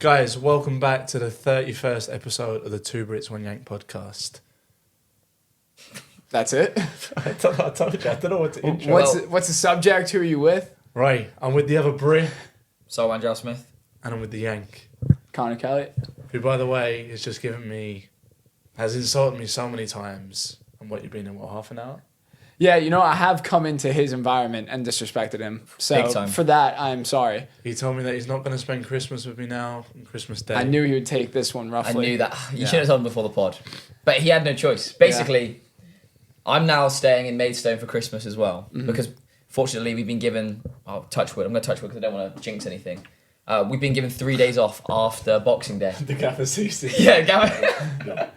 Guys, welcome back to the 31st episode of the Two Brits, One Yank podcast. That's it? I told you, I don't know what to intro. What's the subject? Who are you with? Right, I'm with the other Brit. So Angel Smith. And I'm with the Yank. Conor Kelly. Who, by the way, has insulted me so many times. And what, you've been in, half an hour? Yeah, I have come into his environment and disrespected him. So for that, I'm sorry. He told me that he's not going to spend Christmas with me now on Christmas Day. I knew he would take this one roughly. I knew that. You should have told him before the pod. But he had no choice. Basically, I'm now staying in Maidstone for Christmas as well. Mm-hmm. Because fortunately, we've been given... Oh, touch wood. I'm going to touch wood because I don't want to jinx anything. We've been given 3 days off after Boxing Day. The gaffer CC. Yeah, gaffer.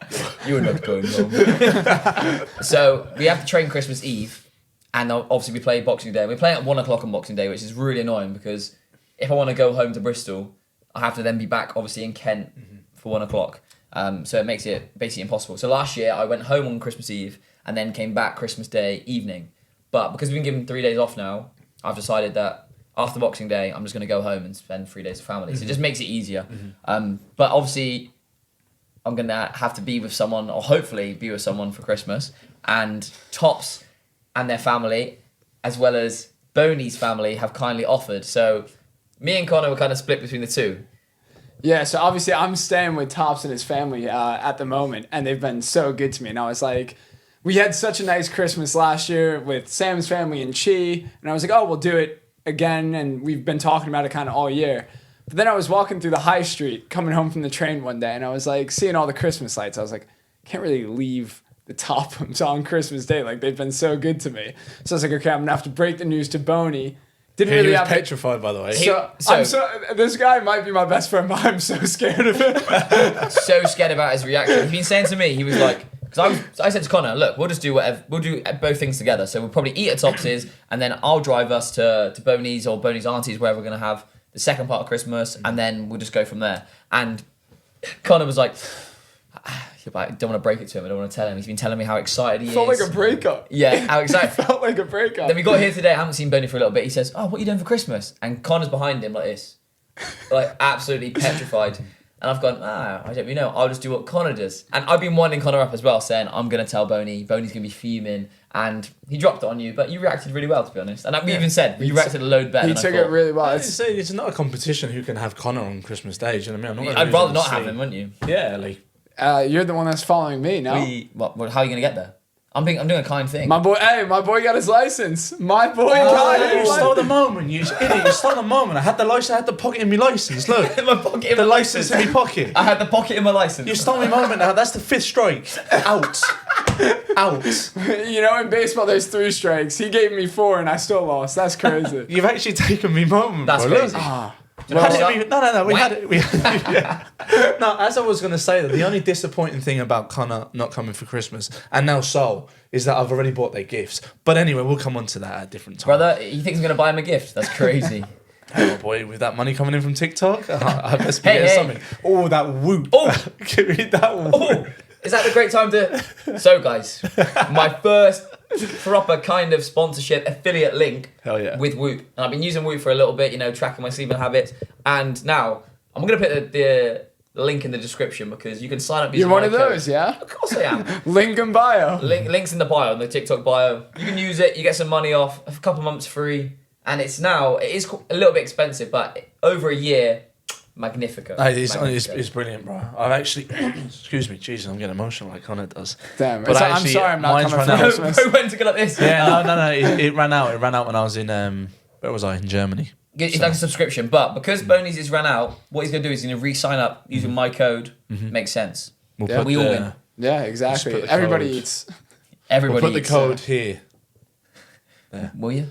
You were not going wrong. So we have to train Christmas Eve, and obviously we play Boxing Day. We're playing at 1 o'clock on Boxing Day, which is really annoying because if I want to go home to Bristol, I have to then be back obviously in Kent for 1 o'clock. So it makes it basically impossible. So last year I went home on Christmas Eve and then came back Christmas Day evening. But because we've been given 3 days off now, I've decided that after Boxing Day, I'm just going to go home and spend 3 days with family. So it just makes it easier. But obviously, I'm going to have to be with someone, or hopefully be with someone for Christmas. And Tops and their family, as well as Boney's family, have kindly offered. So me and Conor were kind of split between the two. Yeah, so obviously I'm staying with Tops and his family at the moment, and they've been so good to me. And I was like, we had such a nice Christmas last year with Sam's family and Chi, and I was like, oh, we'll do it again, and we've been talking about it kind of all year. But then I was walking through the high street coming home from the train one day, and I was like seeing all the Christmas lights. I was like, can't really leave the Tophams on Christmas Day. Like, they've been so good to me. So I was like, okay, I'm gonna have to break the news to Boney. Didn't really he was have petrified, by the way. This guy might be my best friend, but I'm so scared of him. So scared about his reaction. He's been saying to me, he was like, because I said to Conor, look, we'll just do whatever. We'll do both things together. So we'll probably eat at Tops's, and then I'll drive us to Boney's or Boney's auntie's, where we're going to have the second part of Christmas, and then we'll just go from there. And Conor was like, I don't want to break it to him. I don't want to tell him. He's been telling me how excited he is. Felt like a breakup. Yeah, how excited. Felt like a breakup. Then we got here today. I haven't seen Boney for a little bit. He says, oh, what are you doing for Christmas? And Conor's behind him like this. Like, absolutely petrified. And I've gone, I don't really know. I'll just do what Conor does. And I've been winding Conor up as well, saying, I'm going to tell Boney. Boney's going to be fuming. And he dropped it on you, but you reacted really well, to be honest. And we even said, you reacted a load better than I thought. He took it really well. It's not a competition who can have Conor on Christmas Day, do you know what I mean? I'd rather not have him, wouldn't you? Yeah, like... you're the one that's following me, no? How are you going to get there? I'm doing a kind thing. My boy got his license. My boy got his license. You stole the moment, you idiot. You stole the moment. I had the license. I had the pocket in my license. Look. In my pocket in the my license in my pocket. I had the pocket in my license. You stole my moment now. That's the 5th strike. Out. In baseball, there's 3 strikes. He gave me 4 and I still lost. That's crazy. You've actually taken me moment, That's bro. crazy. No, we had it. Yeah. No, as I was going to say, that the only disappointing thing about Conor not coming for Christmas, and now Sol, is that I've already bought their gifts. But anyway, we'll come on to that at a different time. Brother, you think he's going to buy him a gift? That's crazy. Oh boy, with that money coming in from TikTok, I best be getting something. Oh, that whoop. Oh, give me that whoop. Oh, is that the great time to... So, guys, my first proper kind of sponsorship affiliate link with Whoop. And I've been using Whoop for a little bit, tracking my sleeping habits. And now, I'm going to put the link in the description because you can sign up using You're one of code. those, yeah? Of course I am. Link in bio. Links in the bio, in the TikTok bio. You can use it, you get some money off, a couple months free. And it is a little bit expensive, but over a year... Magnifico. It's brilliant, bro. I've actually, excuse me, Jesus, I'm getting emotional like Conor does. Damn, but I'm sorry I'm not coming for Christmas. Bro went to go like this. Yeah, no. It ran out. It ran out when I was in, where was I? In Germany. It's like a subscription, but because Boney's is ran out, what he's going to do is he's going to re-sign up using my code. Makes sense. We all win. Yeah, exactly. Everybody eats. Everybody We'll put the code here. There. Will you?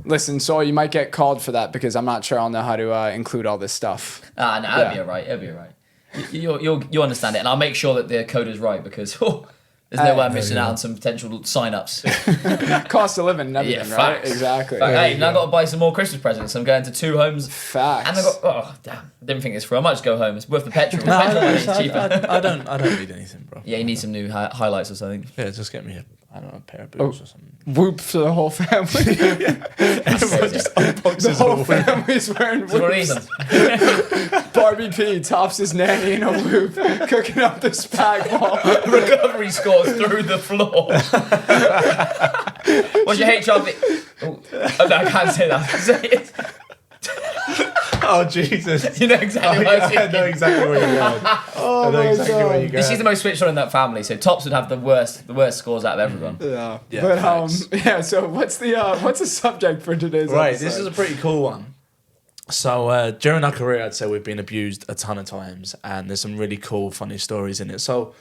Listen, Saul, you might get called for that because I'm not sure I'll know how to include all this stuff. No, it'll be all right. It'll be all right. You'll understand it, and I'll make sure that the code is right because there's no way I'm missing out on some potential sign-ups. Cost of living and everything, right? Exactly. Hey, now I've got to buy some more Christmas presents. I'm going to 2 homes. Facts. And I didn't think this through. I might just go home. It's worth the petrol. I don't need anything, bro. Yeah, you need some new highlights or something. Yeah, just get me I don't know, a pair of boots or something. Whoop for the whole family. Everyone just unboxes The whole all. family's wearing That's what whoops. reason. Barbie P, Tops' nanny in a whoop, cooking up the spag ball. Recovery scores through the floor. What's your HRV? Oh, no, I can't say that. Say it. Oh, Jesus. You know exactly what I know exactly where you're going. Oh I know my exactly where god. you're going. She's the most switched on in that family, so Tops would have the worst scores out of everyone. Yeah. Yeah, But facts. yeah, so what's the subject for today's Right, episode? this is a pretty cool one. So during our career, I'd say we've been abused a ton of times, and there's some really cool, funny stories in it. So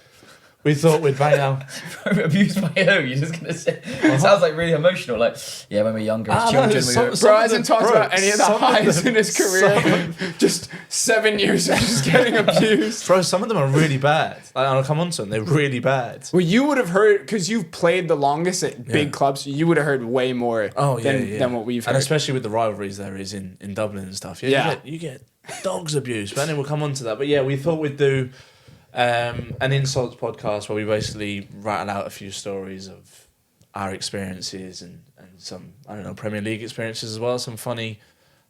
we thought we'd bang out. Abused by who? You're just gonna say. It sounds like really emotional. Like, yeah, when we were younger as children, we were. Bro hasn't talked about any of the highs in his career. some Just 7 years of just getting abused. Bro, some of them are really bad. Like, I'll come on to them. They're really bad. Well, you would have heard, because you've played the longest at big clubs, you would have heard way more than what we've heard. And especially with the rivalries there is in Dublin and stuff. You get dogs abuse. But anyway, we'll come on to that. But yeah, we thought we'd do an insults podcast where we basically rattle out a few stories of our experiences and some, I don't know, Premier League experiences as well. Some funny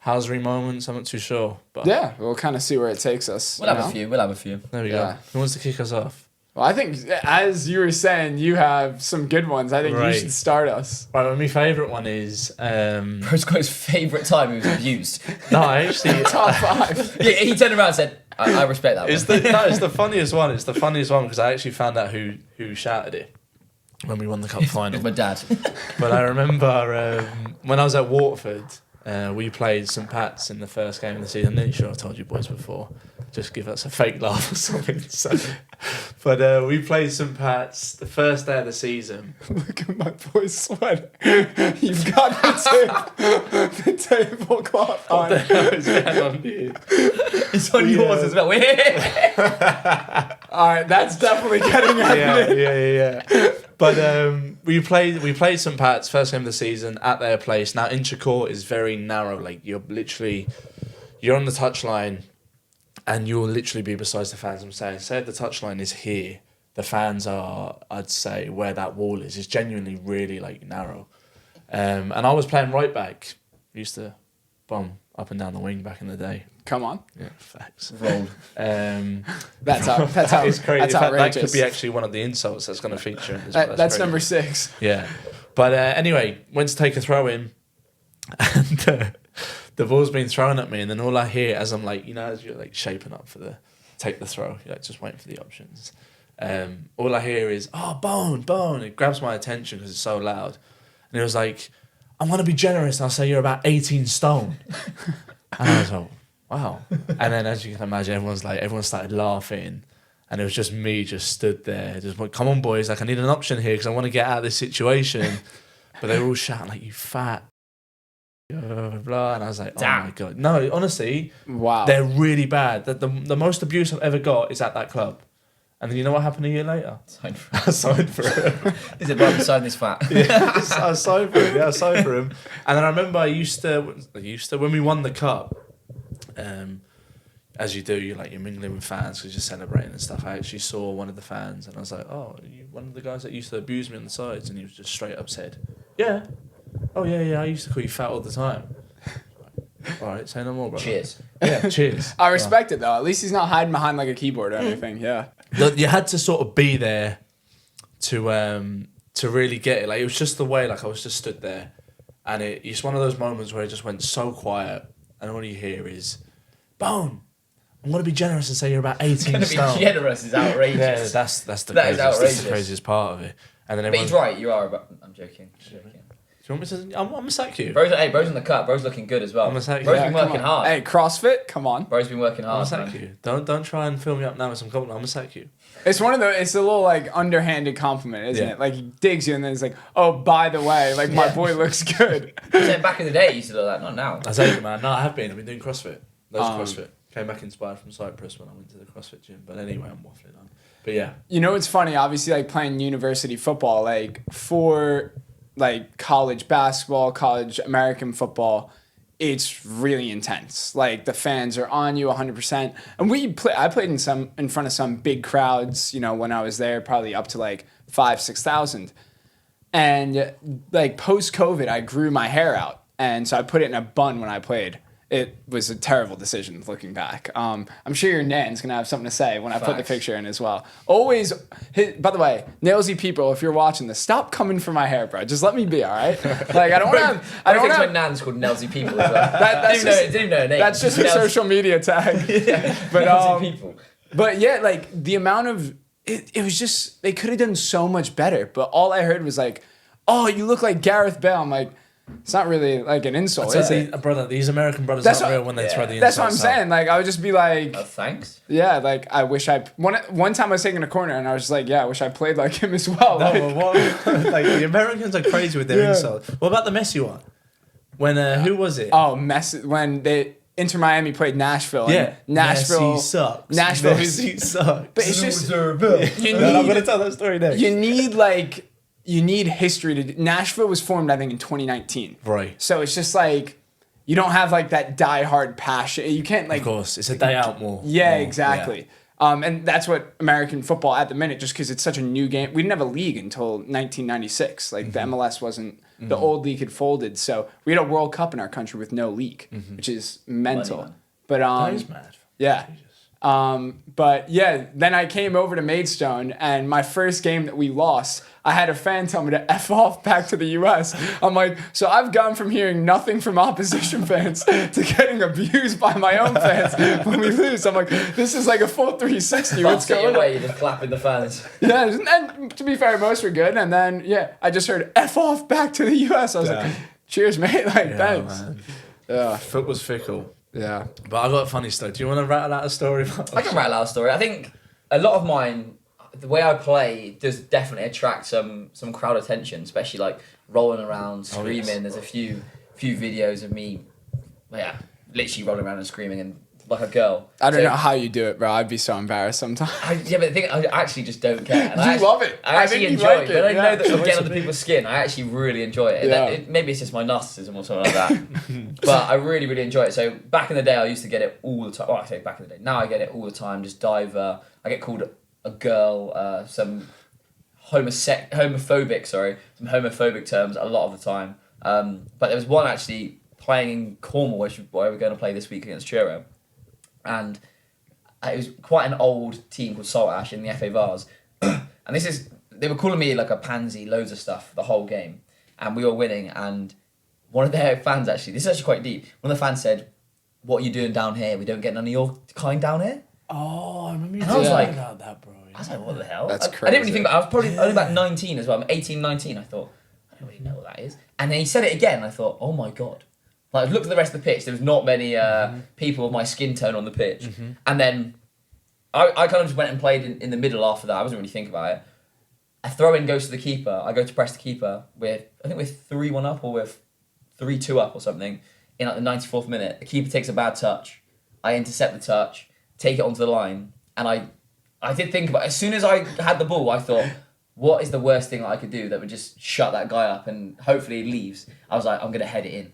housery moments. I'm not too sure. But yeah, we'll kind of see where it takes us. We'll have a few. We'll have a few. there we Yeah. go. Who wants to kick us off? Well, I think, as you were saying, you have some good ones. I think you Right. should start us. Right, well, my favourite one is... Bro's got his favourite time he was abused. no, I actually... Top 5. Yeah, he turned around and said, I respect that It's one. it's the funniest one. It's the funniest one because I actually found out who shouted it when we won the cup final. It's my dad. But I remember when I was at Waterford, we played St Pat's in the first game of the season. I'm nearly sure I told you boys before. Just give us a fake laugh or something. So, but we played St Pat's the first day of the season. Look at my boy's sweater. You've got the tablecloth on. It's on yours as well. All right, that's definitely getting at me. Yeah. But we played St Pat's first game of the season at their place. Now Incher Court is very narrow. Like you're on the touchline, and you'll literally be beside the fans. I'm saying, say if the touchline is here, the fans are, I'd say, where that wall is genuinely really like narrow. And I was playing right back. Used to bomb up and down the wing back in the day. Come on. Yeah, facts. Rolled. That's how. That is crazy. That's That outrageous. could be actually one of the insults that's going to feature in this. That's crazy. number 6. Yeah. But anyway, went to take a throw in, and the ball's been thrown at me, and then all I hear as I'm like, as you're like shaping up for take the throw, you're like just waiting for the options. All I hear is, oh, bone. It grabs my attention because it's so loud. And it was like, I'm going to be generous and I'll say you're about 18 stone. And I was like, wow. And then as you can imagine, everyone started laughing. And it was just me just stood there, just like, come on, boys, like I need an option here because I want to get out of this situation. But they were all shouting like, you fat, blah, blah, blah. And I was like, Damn. oh my God. No, honestly, Wow. they're really bad. The most abuse I've ever got is at that club. And then you know what happened a year later? Signed for I signed for him. He said, well, beside this fat. I signed for him. Yeah, I signed for him. And then I remember I used to when we won the cup, as you do, you're mingling with fans because you're celebrating and stuff. I actually saw one of the fans and I was like, oh, are you one of the guys that used to abuse me on the sides? And he was just straight up said, yeah. Oh, yeah, I used to call you fat all the time. All right, say no more, bro. Cheers. Yeah, cheers. I respect it, though. At least he's not hiding behind like a keyboard or anything. Yeah. You had to sort of be there to really get it. Like it was just the way. Like I was just stood there, and it's one of those moments where it just went so quiet, and all you hear is, "Bone, I'm gonna be generous and say you're about 18 Gonna stone." be generous is outrageous. Yeah, that's the That is craziest, that's outrageous. the craziest part of it. And then But he's right, you are about... I'm joking. Do you want me to? I'm gonna sack you. Bro's in the cut. Bro's looking good as well. I'm gonna sack you. Bro's Yeah, been come working on. hard. Hey, CrossFit, come on. Bro's been working I'm gonna hard. sack man. you. Don't try and fill me up now with some compliment. I'm gonna sack you. It's it's a little like underhanded compliment, isn't Yeah. it? Like he digs you and then it's like, oh, by the way, like my Yeah. boy looks good. He said back in the day, he used to do that. Not now. I tell you, man. No, I have been. I've been doing CrossFit. Loads of Um, CrossFit. Came back inspired from Cyprus when I went to the CrossFit gym. But anyway, I'm waffling on. But yeah. You know what's funny? Obviously, like playing university football, like for like college basketball, college American football, it's really intense. Like the fans are on you 100%. And I played in front of some big crowds, when I was there, probably up to like 5,000-6,000. And like post-COVID, I grew my hair out. And so I put it in a bun when I played. It was a terrible decision looking back. I'm sure your nan's going to have something to say when I put the picture in as well. Always, by the way, Nailsy people, if you're watching this, stop coming for my hair, bro. Just let me be, all right? Like, I don't want to... I don't think have... my nan's called Nailsy people as well. Didn't even know her name. That's just a social media tag. But, Nailsy people. But yeah, like, the amount of... It was just... They could have done so much better. But all I heard was like, oh, you look like Gareth Bale. I'm like... It's not really like an insult, is it? Brother, these American brothers That's aren't real when they throw the That's what I'm insults out. saying. Like, I would just be like... thanks. Yeah, like, I wish I... One time I was taking a corner and I was just like, yeah, I wish I played like him as well. No, Like, like, the Americans are crazy with their insults. What about the Messi one? When, who was it? oh, when they... Inter Miami played Nashville. And Yeah. Nashville... Messi sucks. Nashville... Messi sucks. But it's just... I'm going to tell that story next. You need, like... You need history to... Nashville was formed, I think, in 2019. Right. So it's just like... You don't have, like, that die-hard passion. You can't, like... Of course. It's a day out more. Yeah, more, exactly. yeah. And that's what American football at the minute, just because it's such a new game. We didn't have a league until 1996. Like, the MLS wasn't... The old league had folded. So we had a World Cup in our country with no league, which is mental. Money, But That is mad. yeah. But yeah, then I came over to Maidstone, and my first game that we lost, I had a fan tell me to F off back to the US. I'm like, so I've gone from hearing nothing from opposition fans to getting abused by my own fans when we lose. I'm like, this is like a full 360. What's going on? Away, you're just clapping the fans. Yeah, and to be fair, most were good. And then, yeah, I just heard F off back to the US. I was like, cheers, mate. Like, thanks. Man. Yeah. Foot was fickle. Yeah. But I got a funny story. Do you want to rattle out a story about I can rattle out a story. I think a lot of mine, the way I play does definitely attract some crowd attention, especially like rolling around, screaming. yes. There's a few videos of me, literally rolling around and screaming and like a girl. I don't know how you do it, bro. I'd be so embarrassed sometimes. But the thing, I actually just don't care. And You love it. I actually think you enjoy like it. it, When I yeah. know that I'm It's getting a under bit- people's skin, I actually really enjoy it. Yeah. Maybe it's just my narcissism or something like that. But I really, really enjoy it. So back in the day, I used to get it all the time. Well, I say back in the day. Now I get it all the time. Just diver. I get called a girl. Some homophobic terms a lot of the time. But there was one actually playing in Cornwall, where we're going to play this week against Truro. And it was quite an old team called Saltash in the FA Vars. And they were calling me like a pansy, loads of stuff, the whole game. And we were winning. And one of their fans actually, this is actually quite deep, one of the fans said, "What are you doing down here? We don't get none of your kind down here." Oh, I remember you I was talking like- about that, bro. I was like, what the hell? That's I didn't really crazy. think about it. I was probably only about 19 as well. I'm 18, 19. I thought, I don't really know what that is. And then he said it again. And I thought, oh my God. Like, I looked at the rest of the pitch. There was not many people of my skin tone on the pitch. And then I kind of just went and played in the middle after that. I wasn't really thinking about it. A throw-in goes to the keeper. I go to press the keeper. I think we're 3-1 up or we're 3-2 up or something in like the 94th minute. The keeper takes a bad touch. I intercept the touch, take it onto the line, and I did think about it. As soon as I had the ball, I thought, what is the worst thing that I could do that would just shut that guy up and hopefully he leaves? I was like, I'm going to head it in.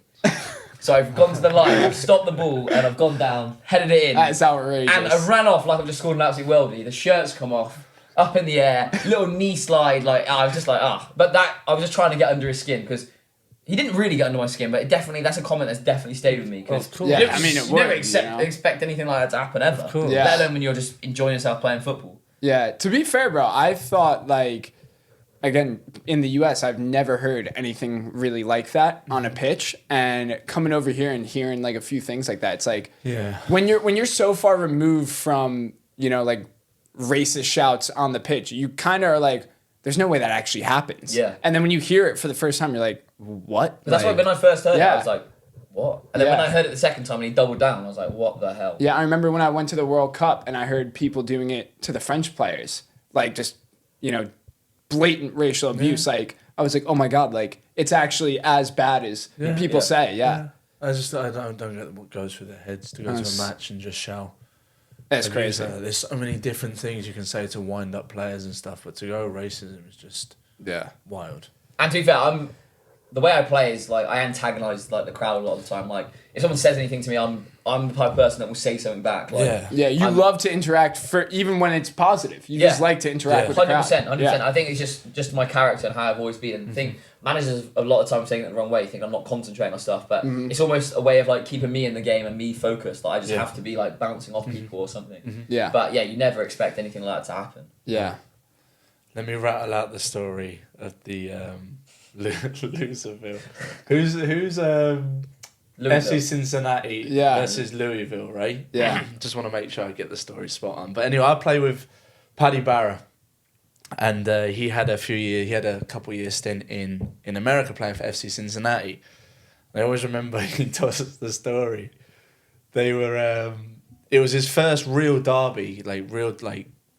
So I've gone to the line, I've stopped the ball, and I've gone down, headed it in. That's outrageous. And I ran off like I've just scored an absolute worldie. The shirt's come off, up in the air, little knee slide, like, I was just like, But I was just trying to get under his skin, because he didn't really get under my skin, but that's a comment that's definitely stayed with me. Of course. Yeah, You I mean, it you never would, expect anything like that to happen ever. course. Yeah. Let alone when you're just enjoying yourself playing football. Yeah, to be fair, bro, I thought, like, again, in the US, I've never heard anything really like that on a pitch. And coming over here and hearing, like, a few things like that, it's like, Yeah. when you're so far removed from, like, racist shouts on the pitch, you kind of are like, there's no way that actually happens. Yeah. And then when you hear it for the first time, you're like, what? But that's why Like- when I first heard it, Yeah. I was like, what? And then when Yeah. I heard it the second time and he doubled down, I was like, what the hell? Yeah, I remember when I went to the World Cup and I heard people doing it to the French players, like just, blatant racial abuse. Like, I was like, oh my God, like, it's actually as bad as people say. Yeah. I don't get what goes through their heads to go to That's- a match and just shout. That's abuse. crazy. There's so many different things you can say to wind up players and stuff, but to go racism is just Yeah. wild. And to be fair, the way I play is like I antagonize like the crowd a lot of the time. Like if someone says anything to me, I'm the type of person that will say something back. Like, Yeah, you love to interact for even when it's positive. You just like to interact with the crowd. 100%. I think it's just my character and how I've always been. And I think managers a lot of times taking it the wrong way, think I'm not concentrating on stuff, but it's almost a way of like keeping me in the game and me focused. Like I just have to be like bouncing off people or something. Yeah. But yeah, you never expect anything like that to happen. Yeah. Let me rattle out the story of the Loserville. Who's FC Cincinnati versus Louisville, right? Yeah. Just want to make sure I get the story spot on. But anyway, I play with Paddy Barra, and he had a couple years stint in America playing for FC Cincinnati. I always remember he told us the story. They were it was his first real derby,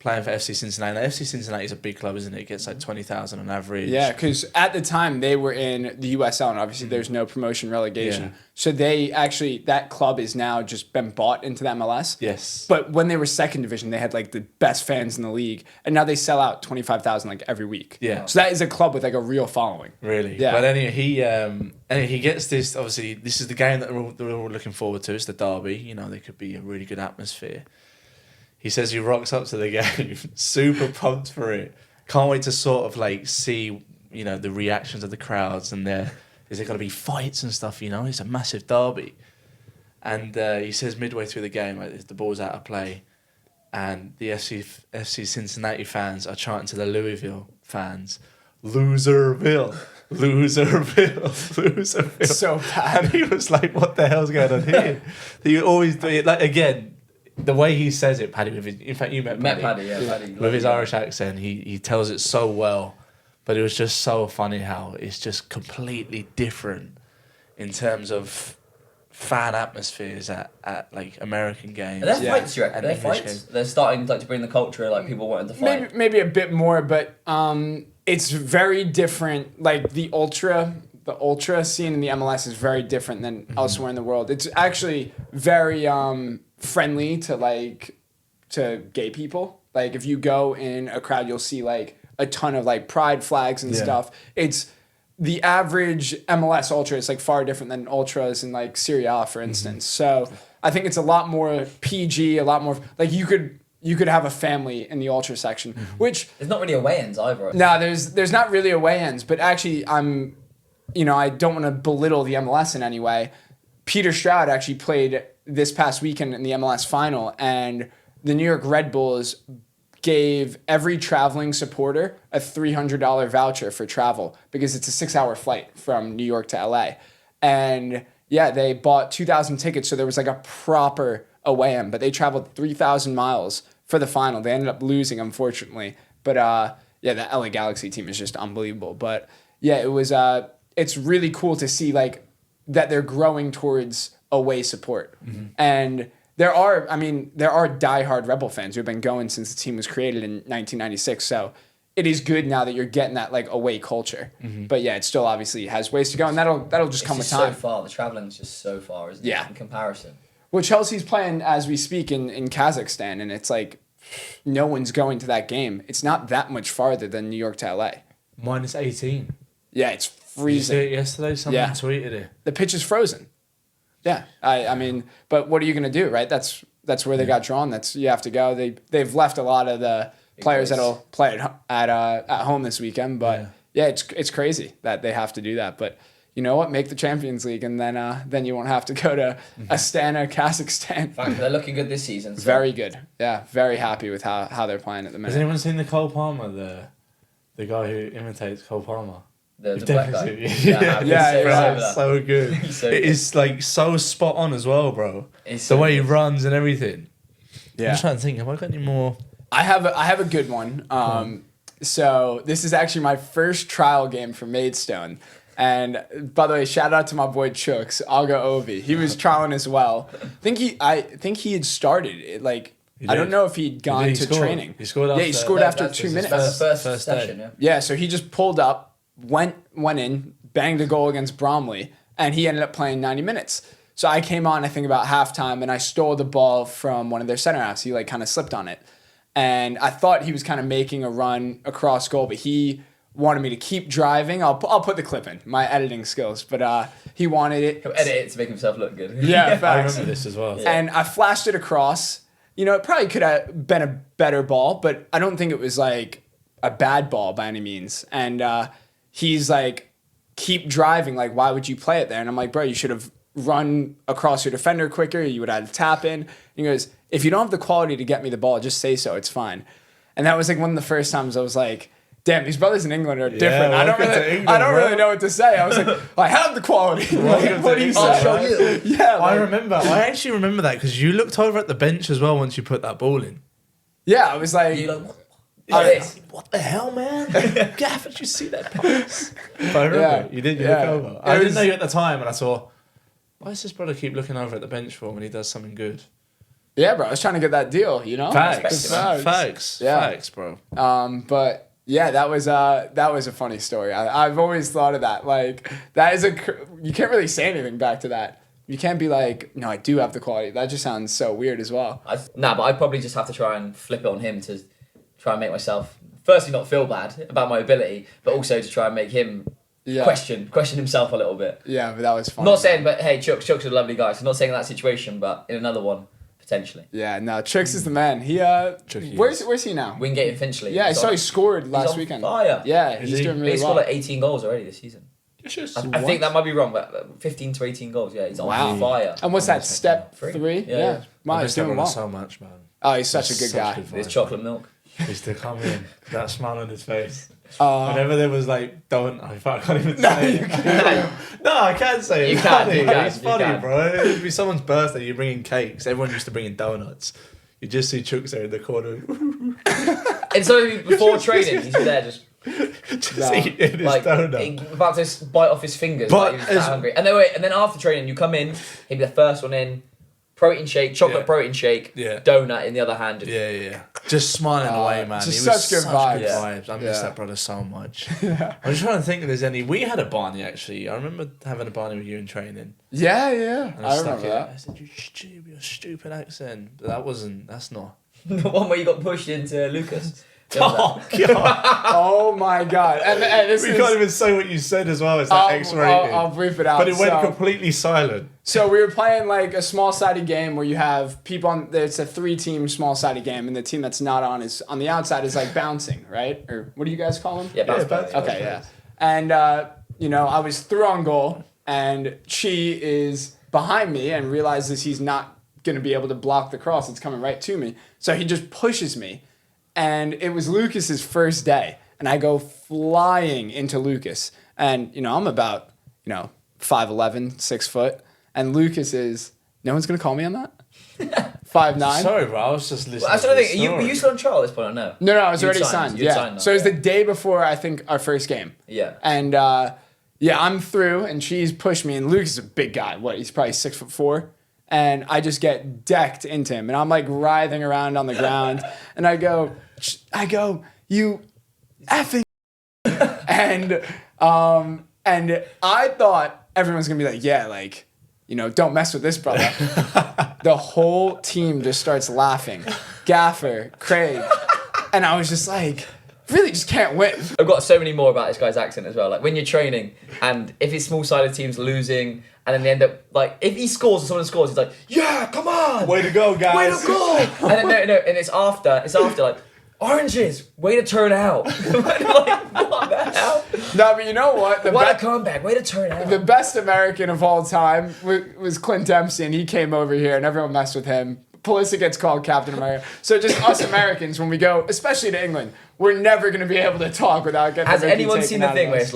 playing for FC Cincinnati. Now, FC Cincinnati is a big club, isn't it? It gets like 20,000 on average. Yeah, because at the time they were in the USL, and obviously there's no promotion relegation. Yeah. So that club is now just been bought into the MLS. Yes. But when they were second division, they had like the best fans in the league, and now they sell out 25,000 like every week. Yeah. So that is a club with like a real following. Really? Yeah. But anyway, he gets this. Obviously, this is the game that they're all looking forward to. It's the derby. You know, there could be a really good atmosphere. He says he rocks up to the game, super pumped for it. Can't wait to sort of like see, you know, the reactions of the crowds and is there going to be fights and stuff, you know? It's a massive derby. And he says midway through the game, like, the ball's out of play, and the FC Cincinnati fans are chanting to the Louisville fans, Loserville, Loserville, Loserville. So bad. And he was like, what the hell's going on here? He always do it, like, again, the way he says it, Paddy, in fact, you met Paddy. Paddy. With his Irish accent, he tells it so well. But it was just so funny how it's just completely different in terms of fan atmospheres at like American games. Are there fights, you reckon? And Are there English fights? games. They're starting like to bring the culture, like people wanting to fight. Maybe a bit more, but it's very different. Like the ultra scene in the MLS is very different than elsewhere in the world. It's actually very friendly to gay people. Like if you go in a crowd, you'll see like a ton of like pride flags and stuff. It's the average MLS ultra is like far different than ultras in like Serie A, for instance. So I think it's a lot more PG, a lot more like you could have a family in the ultra section, which There's not really away ends either. no, there's not really away ends, but actually I don't want to belittle the MLS in any way. Peter Stroud actually played this past weekend in the MLS final, and the New York Red Bulls gave every traveling supporter a $300 voucher for travel because it's a 6-hour flight from New York to LA. And yeah, they bought 2,000 tickets, so there was like a proper away end, but they traveled 3,000 miles for the final. They ended up losing, unfortunately. But yeah, the LA Galaxy team is just unbelievable. But yeah, it was it's really cool to see like that they're growing towards away support. And there are diehard Rebel fans who have been going since the team was created in 1996. So it is good now that you're getting that like away culture. But yeah, it still obviously has ways to go, and that'll just come with It's time. so far. The traveling's just so far, isn't it? Yeah. In comparison. Well, Chelsea's playing as we speak in Kazakhstan, and it's like no one's going to that game. It's not that much farther than New York to LA. Minus 18. Yeah, it's Did you freezing. see it yesterday? Someone Yeah. tweeted it. The pitch is frozen. Yeah, I mean, but what are you gonna do, right? That's where they got drawn. You have to go. They've left a lot of the players that'll play at home this weekend. But yeah, it's crazy that they have to do that. But you know what? Make the Champions League, and then you won't have to go to Astana, Kazakhstan. In fact, they're looking good this season. So. Very good. Yeah, very happy with how they're playing at the Has minute. anyone seen the Cole Palmer, the guy who imitates Cole Palmer? The You've black guy. definitely seen it. Yeah, Yeah, It's so good. He's so It good. is like so spot on as well, bro. It's The so way he good. runs and everything. I'm Yeah. just trying to think, have I got any more? I have a good one. So this is actually my first trial game for Maidstone. And by the way, shout out to my boy Chooks, Alga Ovi. He was trialing as well. I think he had started. Like I don't know if he'd gone He to scored. training. He scored Yeah, he after- scored after that's 2 his minutes. That's the first First session, day. yeah. Yeah, so he just pulled up, went in, banged a goal against Bromley, and he ended up playing 90 minutes. So I came on, I think about halftime, and I stole the ball from one of their center halves. He like kind of slipped on it. And I thought he was kind of making a run across goal, but he wanted me to keep driving. I'll put the clip in, my editing skills, but he wanted it. He'll edit it to make himself look good. Yeah, I facts. remember this as well. And I flashed it across. You know, it probably could have been a better ball, but I don't think it was like a bad ball by any means. And he's like, keep driving. Like, why would you play it there? And I'm like, bro, you should have run across your defender quicker. You would have had a tap in. And he goes, if you don't have the quality to get me the ball, just say so. It's fine. And that was like one of the first times I was like, damn, these brothers in England are different. I don't really know what to say. I was like, I have the quality. Like, what do you say? Yeah, like, I actually remember that because you looked over at the bench as well once you put that ball in. yeah, I was like, You're like, What the hell, man? Gaff, did you see that pass? But I remember Yeah. you did. You Yeah. look over. It I didn't was- know you at the time, and I thought, why does this brother keep looking over at the bench for when he does something good? yeah, bro, I was trying to get that deal, you know? Facts, Facts. Yeah. facts, bro. But yeah, that was a funny story. I've always thought of that. Like, that is you can't really say anything back to that. You can't be like, no, I do have the quality. That just sounds so weird as well. but I'd probably just have to try and flip it on him to try and make myself, firstly, not feel bad about my ability, but also to try and make him Yeah. question himself a little bit. Yeah, but that was fun. I'm not saying, but hey, Chuck's a lovely guy, so I'm not saying that situation, but in another one, potentially. Yeah, no, Trix is the man. Tricky Where's he now? Wingate and Finchley. Yeah, I saw he scored he's last on weekend. fire. Yeah, he's he? doing He's really scored well. like 18 goals already this season. I think that might be wrong, but 15 to 18 goals. Yeah, he's on Wow. fire. And what's that, step Three? three? Yeah. Wow, I he's miss that doing brother well. so much, man. Oh, he's such a good Such guy. good There's vibe. chocolate milk. He used to come in, that smile on his face. Whenever there was like, I can't even say it. No, I can say it. You It's can, funny. you can, It's you funny, can. bro. It'd be someone's birthday, you bring in cakes. Everyone used to bring in donuts. You just see Chooks there in the corner, And so before training, he's there just just eating his like donut. about to bite off his fingers. But Like he was as- that hungry. And then after training, you come in, he'd be the first one in. Protein shake, chocolate Yeah. protein shake, Yeah. donut in the other hand. Yeah. Just smiling away, man. just He was such good vibes. good vibes. I miss Yeah. that brother so much. I'm just trying to think if there's any. We had a Barney actually. I remember having a Barney with you in training. Yeah, yeah. And I stuck remember it. that. I said, your stupid accent. But that's not. The one where you got pushed into Lucas. Remember Oh, God. Oh my god. And this We is, can't even say what you said as well. It's that X-rated. I'll brief it out. But it went So- completely silent. So we were playing like a small-sided game where you have people on. It's a 3-team small-sided game, and the team that's not on the outside is like bouncing, right? Or what do you guys call them? Yeah, bounce Yeah, back. bounce Okay, yeah. And I was through on goal, and Chi is behind me and realizes he's not gonna be able to block the cross. It's coming right to me, so he just pushes me, and it was Lucas's first day, and I go flying into Lucas, and I'm about 5'11", 6 foot. And Lucas is, no one's going to call me on that? 5'9"? Sorry, bro. I was just listening. Well, I to don't the think were you story. still on trial at this point or no? No, I was You'd already signed. signed. You'd Yeah. signed now, So it was yeah. the day before, I think, our first game. Yeah. And I'm through, and she's pushed me, and Lucas is a big guy. He's probably 6'4". And I just get decked into him, and I'm like writhing around on the ground, and I go, you effing, and I thought everyone's gonna be like, yeah, like, don't mess with this brother. The whole team just starts laughing. Gaffer, Craig, and I was just like, really, just can't win. I've got so many more about this guy's accent as well. Like when you're training, and if his small-sided team's losing, and then they end up like if he scores or someone scores, he's like, "Yeah, come on, Way to go, guys. way to go!" And then no, and it's after like oranges, way to turn out. Like what the hell? No, but you know what? What a comeback, way to turn out. The best American of all time was Clint Dempsey, and he came over here, and everyone messed with him. Pulisic gets called Captain America. So just us Americans, when we go, especially to England, we're never going to be able to talk without getting Has the Mickey anyone taken seen the out thing of where us.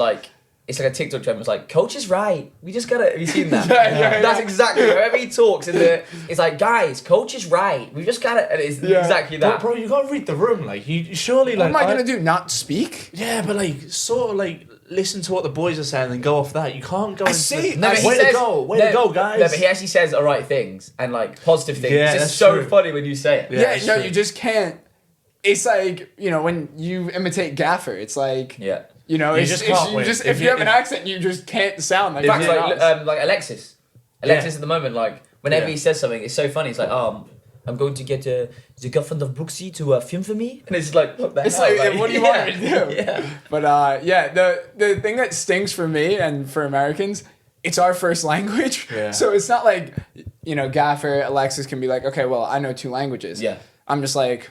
it's like a TikTok trend? It's like, "Coach is right. We just gotta." Have you seen that? Yeah. That's exactly whenever he talks. It's like, "Guys, coach is right. We just gotta." And it's Yeah. exactly But that. bro, you gotta read the room. Like, you surely What like. am I going to do? Not speak? Yeah, but like, sort of like, listen to what the boys are saying and go off that. You can't go. see. No, but he way says- to go, way to go, guys. No, but he actually says the right things and like positive things. Yeah, it's that's just so true. funny when you say it. Yeah, it's no, true. you just can't. It's like, when you imitate Gaffer, it's like, Yeah. it's just can't win. if If you you- have an if- accent, you just can't sound like In fact, anyone else. like Alexis. Alexis Yeah. at the moment, like whenever Yeah. he says something, it's so funny. It's like, I'm going to get the girlfriend of Brooksy to film for me, and it's like, what the It's hell? like, what do you want me to do? Yeah. But the thing that stinks for me and for Americans, it's our first language. Yeah. So it's not like, Gaffer, Alexis can be like, okay, well, I know 2 languages. Yeah. I'm just like,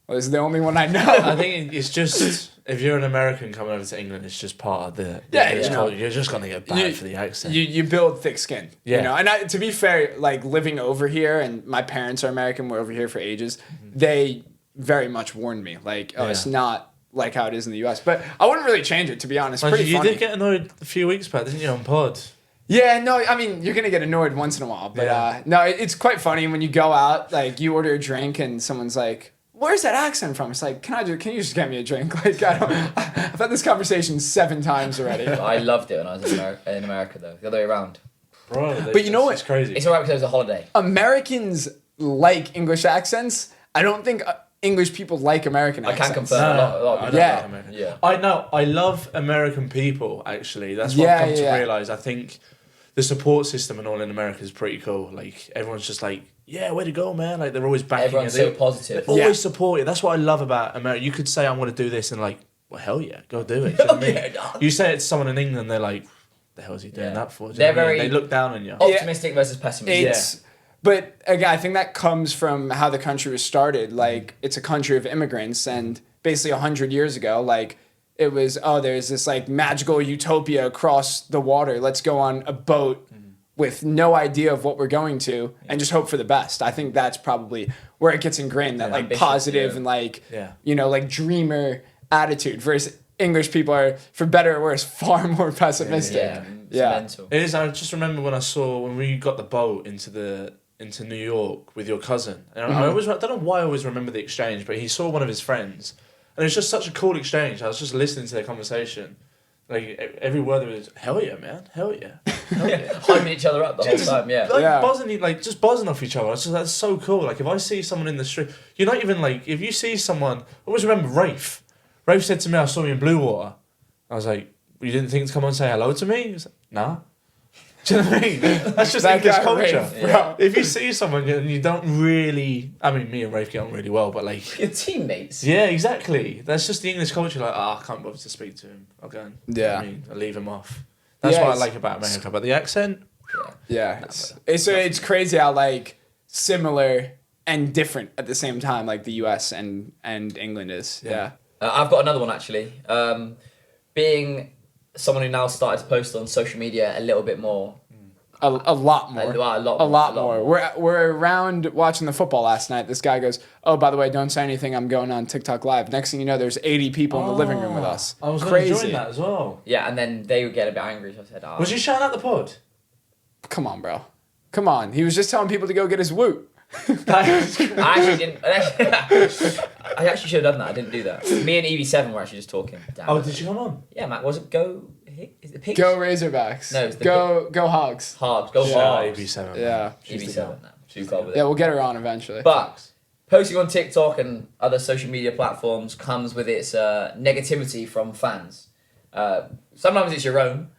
well, this is the only one I know. I think it's just if you're an American coming over to England, it's just part of the English culture. You're just gonna get bad for the accent. You build thick skin. Yeah. And to be fair, like living over here, and my parents are American, we're over here for ages. They very much warned me, like, it's not like how it is in the US. But I wouldn't really change it, to be honest. Pretty you funny. did get annoyed a few weeks back, didn't you, on pod? Yeah, no, I mean, you're going to get annoyed once in a while. But no, it's quite funny when you go out, like, you order a drink and someone's like, where's that accent from? It's like, can you just get me a drink? Like, I've had this conversation 7 times already. I loved it when I was in America, though. The other way around. Bro, But you know what? It's crazy. It's alright because it was a holiday. Americans like English accents. I don't think English people like American I accents. can confirm. A lot of people Yeah. don't. American. Yeah. I know. I love American people, actually. That's what I've come to realise. I think the support system and all in America is pretty cool. Like, everyone's just like, yeah, way to go, man. Like, they're always backing Everyone's you. so positive. They always support you. That's what I love about America. You could say, I'm going to do this, and like, well, hell yeah, go do it. Do you know what I mean? Yeah. You say it to someone in England, they're like, the hell is he doing that for? Do you They're know what I mean? very They look down on you. Optimistic versus pessimistic. But again, I think that comes from how the country was started. Like, it's a country of immigrants, and basically 100 years ago, like, it was, there's this like magical utopia across the water. Let's go on a boat with no idea of what we're going to and just hope for the best. I think that's probably where it gets ingrained, that like ambitious, positive and like, Yeah. like dreamer attitude versus English people are, for better or worse, far more pessimistic. Yeah. It's mental. It is. I just remember when we got the boat into New York with your cousin. And I don't know why I always remember the exchange, but he saw one of his friends, and it was just such a cool exchange. I was just listening to their conversation. Like, every word of it was, hell yeah, man, hell yeah. Hell yeah. Hyping each other up the whole time, yeah. Like, just buzzing off each other. That's so cool. Like, if I see someone in the street, you're not even like, if you see someone, I always remember Rafe. Rafe said to me, I saw you in Blue Water. I was like, you didn't think to come on and say hello to me? He was like, nah. Do you know what I mean? That's just That English guy, culture. Rafe, bro. If you see someone and you don't really, I mean, me and Rafe get on really well, but like, Your teammates. yeah, exactly. That's just the English culture. Like, I can't bother to speak to him. I'll go and, you know what I mean, I'll leave him off. That's what I like about America. But the accent, Yeah. It's crazy how like similar and different at the same time, like the US and England is. Yeah. I've got another one actually. Being someone who now started to post on social media a little bit more. A lot more. A lot more. We're around watching the football last night. This guy goes, "Oh, by the way, don't say anything. I'm going on TikTok Live." Next thing you know, there's 80 people in the living room with us. I was going to join that as well. Yeah, and then they would get a bit angry. So I said, Was you shouting out the pod? Come on, bro. Come on. He was just telling people to go get his woot. I actually didn't. I actually should have done that. I didn't do that. Me and EV7 were actually just talking. Damn. Did you come on? Yeah, Matt. Was it Go? Is it Pigs? Go Razorbacks. No, it's the go Hogs. Hogs. Go Hogs. AB7. Yeah. EV7. No, too cold with it. Yeah, we'll get her on eventually. But posting on TikTok and other social media platforms comes with its negativity from fans. Sometimes it's your own,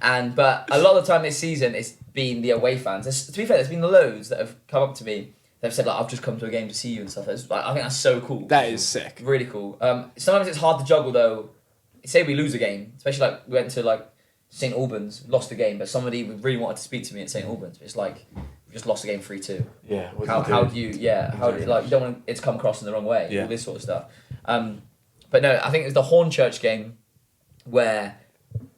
but a lot of the time this season it's been the away fans. To be fair, there's been loads that have come up to me. They've said like, "I've just come to a game to see you" and stuff. I think that's so cool. That is sick. Really cool. Sometimes it's hard to juggle though. Say we lose a game, especially like we went to like St Albans, lost the game, but somebody really wanted to speak to me at St Albans. It's like we just lost the game 3-2. Yeah. How do you like you don't want it to come across in the wrong way. Yeah. All this sort of stuff. But no, I think it was the Hornchurch game where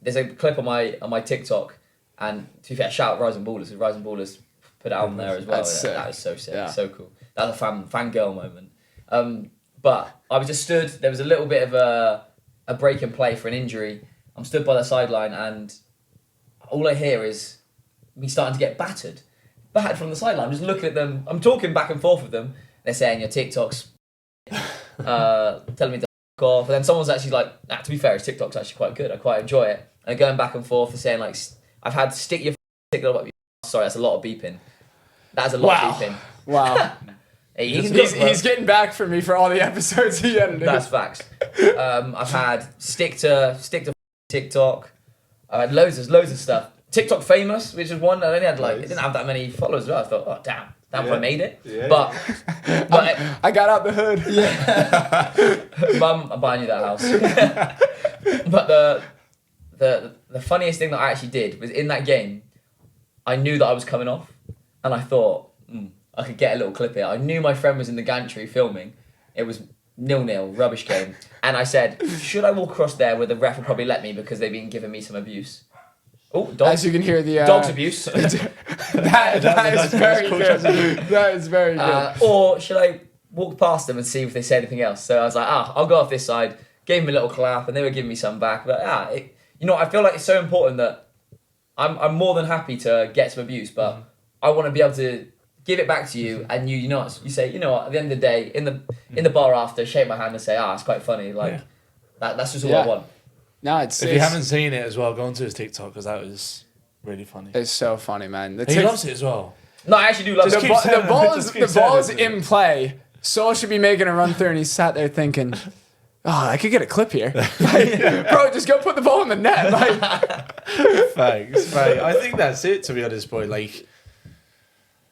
there's a clip on my TikTok, and to be fair, shout out Rising Ballers. Rising Ballers put it out on there as well. That's sick. That was so sick, Yeah. so cool. That was a fangirl moment. But I was just stood. There was a little bit of a break in play for an injury. I'm stood by the sideline, and all I hear is me starting to get battered from the sideline. I'm just looking at them. I'm talking back and forth with them. They're saying your TikTok's telling me to f*** off. And then someone's actually like, to be fair, his TikTok's actually quite good. I quite enjoy it. And going back and forth and saying like, I've had stick your TikTok up your. Sorry, that's a lot of beeping. That's a lot of beeping. Wow. He's getting back for me for all the episodes he edited. That's facts. I've had stick to TikTok. I've had loads of stuff. TikTok famous, which is one that only had it didn't have that many followers as well. I thought, oh damn. Damn, I made it. Yeah. But I got out the hood. Mum, I'm buying you that house. But the funniest thing that I actually did was in that game, I knew that I was coming off, and I thought I could get a little clip here. I knew my friend was in the gantry filming. It was 0-0, rubbish game, and I said, should I walk across there where the ref will probably let me because they've been giving me some abuse? Oh, dogs. As you can hear, the dogs abuse. that is very good. That is very good. Or should I walk past them and see if they say anything else? So I was like, I'll go off this side. Gave them a little clap, and they were giving me some back. But I feel like it's so important that I'm more than happy to get some abuse, but I want to be able to give it back to you, and you say, you know what, at the end of the day, in the bar after, shake my hand and say, it's quite funny. Like that's just all I want. No, if you haven't seen it as well, go onto his TikTok because that was really funny. It's so funny, man. He loves it as well. No, I actually do love it. The ball is in play. Sol should be making a run through, and he sat there thinking, I could get a clip here. Like, bro, just go put the ball in the net. Like, Thanks, mate. I think that's it, to be honest, boy. Like,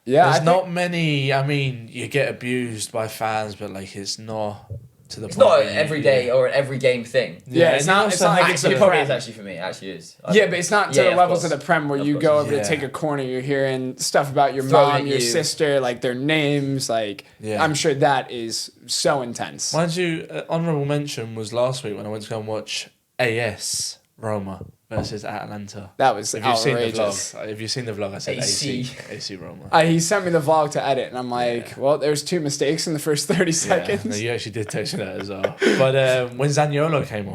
there's not many. I mean, you get abused by fans, but like, it's not to the point. It's not an everyday or an every game thing. Yeah, it's not. It's not like it probably is actually for me. It actually is. Yeah, but it's not to the levels of the Prem where you go over to take a corner. You're hearing stuff about your mom, your sister, like their names. Like, I'm sure that is so intense. Mind you, honourable mention was last week when I went to go and watch AS Roma versus Atalanta. That was outrageous. If you've seen the vlog, I said AC Roma. He sent me the vlog to edit, and I'm like, well, there's 2 mistakes in the first 30 seconds. No, you actually did text me that as well. But when Zaniolo came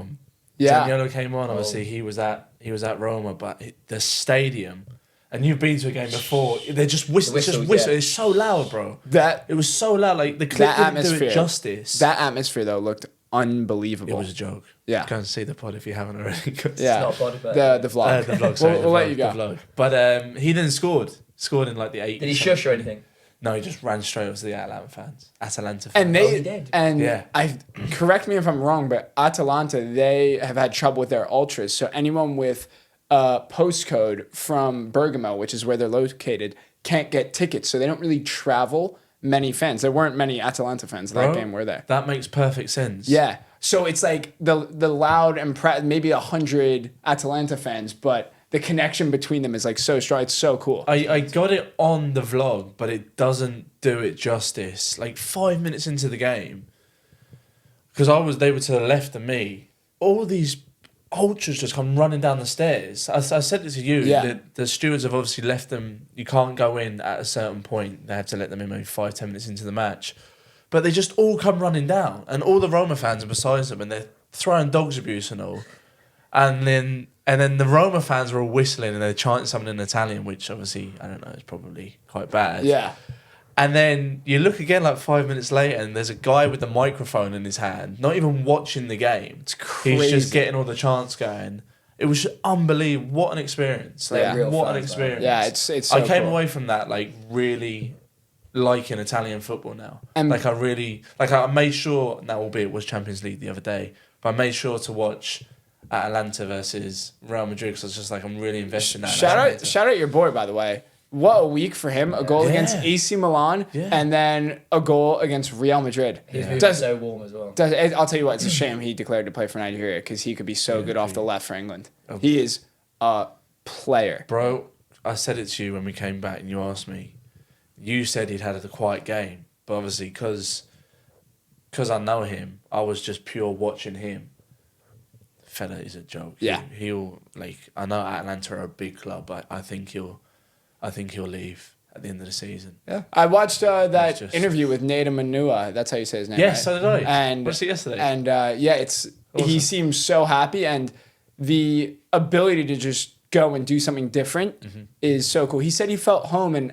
on, obviously he was at Roma, but the stadium, and you've been to a game before, they're just whistling. It's so loud, bro. It was so loud. Like the clip didn't do it justice. That atmosphere though looked unbelievable. It was a joke. Yeah. Go and see the pod if you haven't already. It's not a pod, but the vlog. The vlog, sorry. We'll let you go. The vlog. But he then scored in like the 8th. Did he shush or anything? No, he just ran straight up to the Atalanta fans. And he did. And correct me if I'm wrong, but Atalanta, they have had trouble with their ultras. So anyone with a postcode from Bergamo, which is where they're located, can't get tickets. So they don't really travel many fans. There weren't many Atalanta fans that game, were there? That makes perfect sense. Yeah. So it's like the loud and maybe 100 Atalanta fans, but the connection between them is like so strong. It's so cool. I got it on the vlog, but it doesn't do it justice. Like 5 minutes into the game, because they were to the left of me, all these ultras just come running down the stairs. I said it to you. Yeah. The stewards have obviously left them. You can't go in at a certain point. They had to let them in maybe 5-10 minutes into the match. But they just all come running down, and all the Roma fans are beside them, and they're throwing dogs abuse and all. And then the Roma fans were all whistling, and they're chanting something in Italian, which obviously, I don't know, is probably quite bad. Yeah. And then you look again like 5 minutes later, and there's a guy with the microphone in his hand, not even watching the game. It's crazy. He's just getting all the chants going. It was unbelievable. What an experience. What an experience. Yeah, it's so I came cool. away from that like really liking Italian football now. And I made sure, now albeit it was Champions League the other day, but I made sure to watch Atalanta versus Real Madrid because I was just like, I'm really invested in that. Shout out your boy, by the way. What a week for him. A goal against AC Milan and then a goal against Real Madrid. He's moving so warm as well. I'll tell you what, it's a shame he declared to play for Nigeria because he could be so good off the left for England. He is a player. Bro, I said it to you when we came back and you asked me. You said he'd had a quiet game, but obviously because I know him, I was just pure watching him. Fella is a joke. Yeah. He'll I know Atlanta are a big club, but I think he'll leave at the end of the season. Yeah. I watched that interview with Nader Manua. That's how you say his name. Yes, right? so did I. And watched it yesterday. And it's awesome. He seems so happy, and the ability to just go and do something different is so cool. He said he felt home in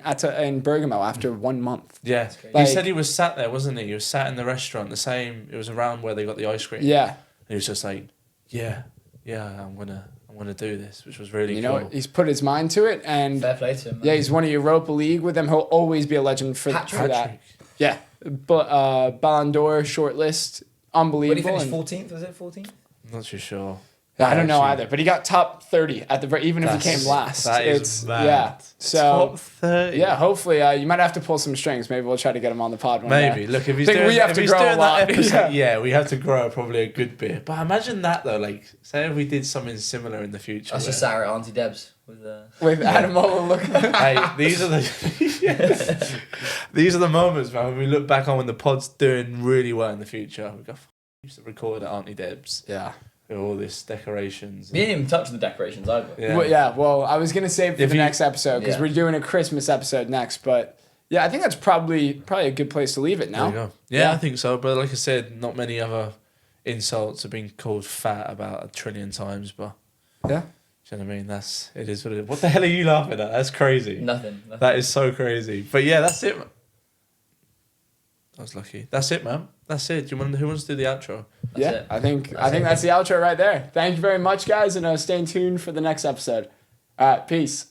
Bergamo after 1 month. Yeah. He said he was sat there, wasn't he? He was sat in the restaurant, it was around where they got the ice cream. Yeah. And he was just like, yeah, I'm gonna do this, which was really cool. You know, he's put his mind to it, and fair play to him. Man. Yeah, he's won a Europa League with them. He'll always be a legend for that. Yeah. But Ballon d'Or shortlist, unbelievable. What did he finish? 14th? Was it 14th? I'm not too sure. I don't know Actually, either, but he got top 30 at the very, even if he came last. That is mad. Yeah. So Top 30. yeah, hopefully you might have to pull some strings. Maybe we'll try to get him on the pod one Maybe. day. Look, if he's Think doing, we have if to he's grow a doing lot. that episode, Yeah. yeah, we have to grow probably a good bit. But imagine that though, like, say if we did something similar in the future. That's just Sarah at Auntie Deb's with With Adam Mullen looking. Hey, these are the these are the moments, man, when we look back on when the pod's doing really well in the future. We go, used to record at Auntie Deb's Yeah. with all this decorations. We didn't even touch the decorations either. Yeah. Well, I was gonna save it for If the you- next episode because Yeah. we're doing a Christmas episode next. But yeah, I think that's probably a good place to leave it There you now. go. Yeah, I think so. But like I said, not many other insults have been called fat about 1 trillion times. But Yeah. do you know what I mean? It is what it is. What the hell are you laughing at? That's crazy. Nothing. That is so crazy. But yeah, that's it. I was lucky. That's it, man. That's it. Who wants to do the outro? Yeah, it. I think that's the outro right there. Thank you very much, guys, and stay tuned for the next episode. All right, peace.